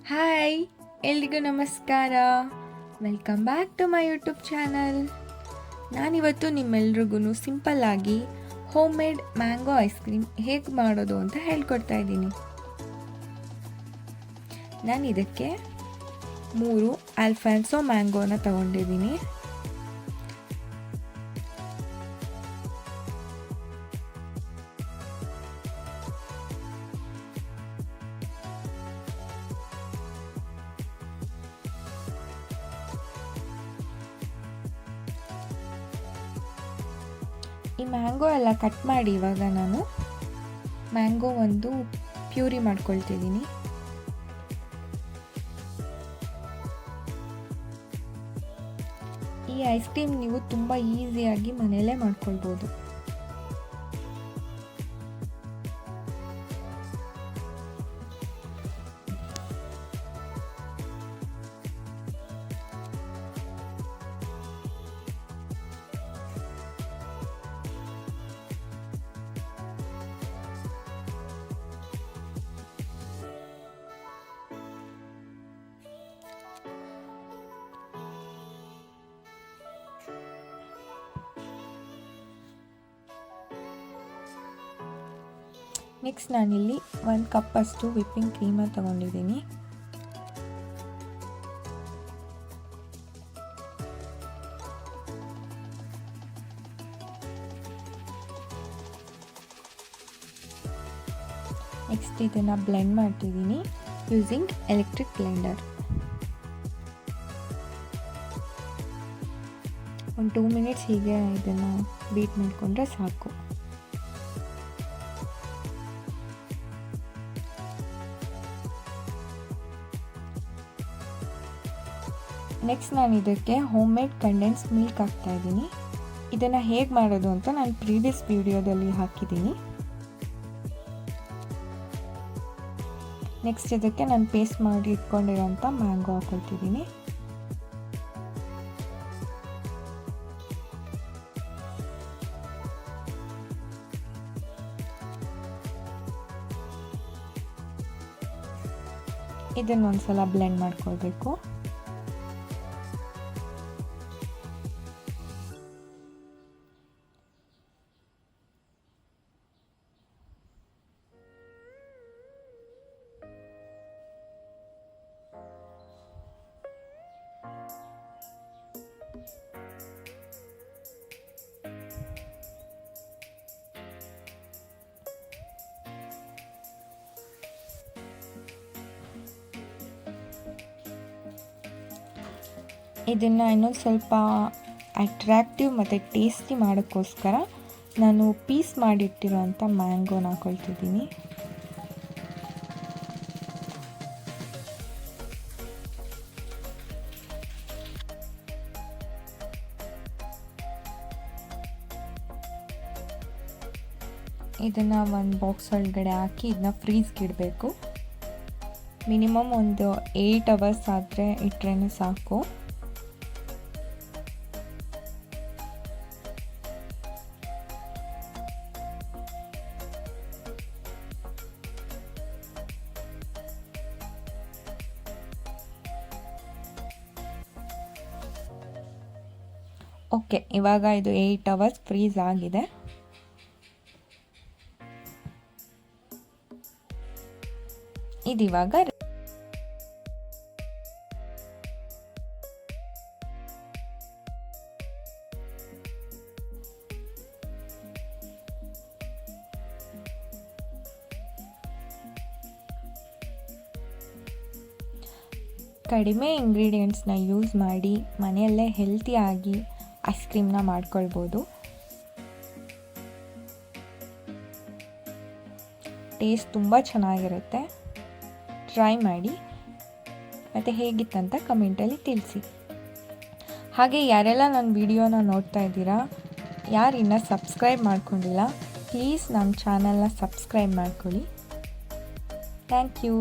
Hi, ಎಲ್ರಿಗೂ ನಮಸ್ಕಾರ. Welcome back to my YouTube channel. ನಾನಿವತ್ತು ನಿಮ್ಮೆಲ್ರಿಗೂ ಸಿಂಪಲ್ಲಾಗಿ homemade mango ice cream ಹೇಗೆ ಮಾಡೋದು ಅಂತ ಹೇಳ್ಕೊಡ್ತಾ ಇದ್ದೀನಿ. ನಾನು ಇದಕ್ಕೆ 3 ಆಲ್ಫಾನ್ಸೋ ಮ್ಯಾಂಗೋನ ತಗೊಂಡಿದ್ದೀನಿ. ಈ ಮ್ಯಾಂಗೋ ಎಲ್ಲ ಕಟ್ ಮಾಡಿ ಇವಾಗ ನಾನು ಮ್ಯಾಂಗೋ ಒಂದು ಪ್ಯೂರಿ ಮಾಡ್ಕೊಳ್ತಿದ್ದೀನಿ. ಈ ಐಸ್ ಕ್ರೀಮ್ ನೀವು ತುಂಬ ಈಸಿಯಾಗಿ ಮನೆಯಲ್ಲೇ ಮಾಡ್ಕೊಳ್ಬೋದು. ನೆಕ್ಸ್ಟ್ ನಾನಿಲ್ಲಿ 1 ಕಪ್ಪಷ್ಟು ವಿಪ್ಪಿಂಗ್ ಕ್ರೀಮ ತಗೊಂಡಿದ್ದೀನಿ. ನೆಕ್ಸ್ಟ್ ಇದನ್ನು ಬ್ಲೆಂಡ್ ಮಾಡ್ತಿದ್ದೀನಿ ಯೂಸಿಂಗ್ ಎಲೆಕ್ಟ್ರಿಕ್ ಬ್ಲೆಂಡರ್. ಒಂದು 2 ಮಿನಿಟ್ಸ್ ಹೀಗೆ ಇದನ್ನು ಬೀಟ್ ಮಾಡಿಕೊಂಡ್ರೆ ಸಾಕು. ನೆಕ್ಸ್ಟ್ ನಾನು ಇದಕ್ಕೆ ಹೋಮ್ ಮೇಡ್ ಕಂಡೆನ್ಸ್ ಮಿಲ್ಕ್ ಹಾಕ್ತಾ ಇದ್ದೀನಿ. ಇದನ್ನು ಹೇಗೆ ಮಾಡೋದು ಅಂತ ನಾನು ಪ್ರೀವಿಯಸ್ ವಿಡಿಯೋದಲ್ಲಿ ಹಾಕಿದ್ದೀನಿ. ನೆಕ್ಸ್ಟ್ ಇದಕ್ಕೆ ನಾನು ಪೇಸ್ಟ್ ಮಾಡಿ ಇಟ್ಕೊಂಡಿರೋಂಥ ಮ್ಯಾಂಗೋ ಹಾಕೊಳ್ತಿದ್ದೀನಿ. ಇದನ್ನೊಂದ್ಸಲ ಬ್ಲೆಂಡ್ ಮಾಡ್ಕೊಳ್ಬೇಕು. ಇದನ್ನು ಇನ್ನೊಂದು ಸ್ವಲ್ಪ ಅಟ್ರಾಕ್ಟಿವ್ ಮತ್ತು ಟೇಸ್ಟಿ ಮಾಡೋಕ್ಕೋಸ್ಕರ ನಾನು ಪೀಸ್ ಮಾಡಿಟ್ಟಿರೋಂಥ ಮ್ಯಾಂಗೋನ ಹಾಕೊಳ್ತಿದ್ದೀನಿ. ಇದನ್ನು ಒಂದು ಬಾಕ್ಸ್ ಒಳಗಡೆ ಹಾಕಿ ಇದನ್ನ ಫ್ರೀಸ್ಗೆ ಇಡಬೇಕು. ಮಿನಿಮಮ್ ಒಂದು 8 ಅವರ್ಸ್ ಆದರೆ ಇಟ್ಟರೆ ಸಾಕು. ಓಕೆ, ಇವಾಗ ಇದು 8 ಅವರ್ಸ್ ಫ್ರೀಸ್ ಆಗಿದೆ. ಇದಿವಾಗ ಕಡಿಮೆ ಇಂಗ್ರೀಡಿಯೆಂಟ್ಸ್ನ ಯೂಸ್ ಮಾಡಿ ಮನೆಯಲ್ಲೇ ಹೆಲ್ತಿಯಾಗಿ ಐಸ್ ಕ್ರೀಮ್ನ ಮಾಡ್ಕೊಳ್ಬೋದು. ಟೇಸ್ಟ್ ತುಂಬ ಚೆನ್ನಾಗಿರುತ್ತೆ. ಟ್ರೈ ಮಾಡಿ ಮತ್ತು ಹೇಗಿತ್ತಂತ ಕಮೆಂಟಲ್ಲಿ ತಿಳಿಸಿ. ಹಾಗೆ ಯಾರೆಲ್ಲ ನನ್ನ ವಿಡಿಯೋನ ನೋಡ್ತಾ ಇದ್ದೀರಾ, ಯಾರು ಇನ್ನೂ ಸಬ್ಸ್ಕ್ರೈಬ್ ಮಾಡ್ಕೊಂಡಿಲ್ಲ, ಪ್ಲೀಸ್ ನನ್ನ ಚಾನಲ್ನ ಸಬ್ಸ್ಕ್ರೈಬ್ ಮಾಡ್ಕೊಳ್ಳಿ. Thank you.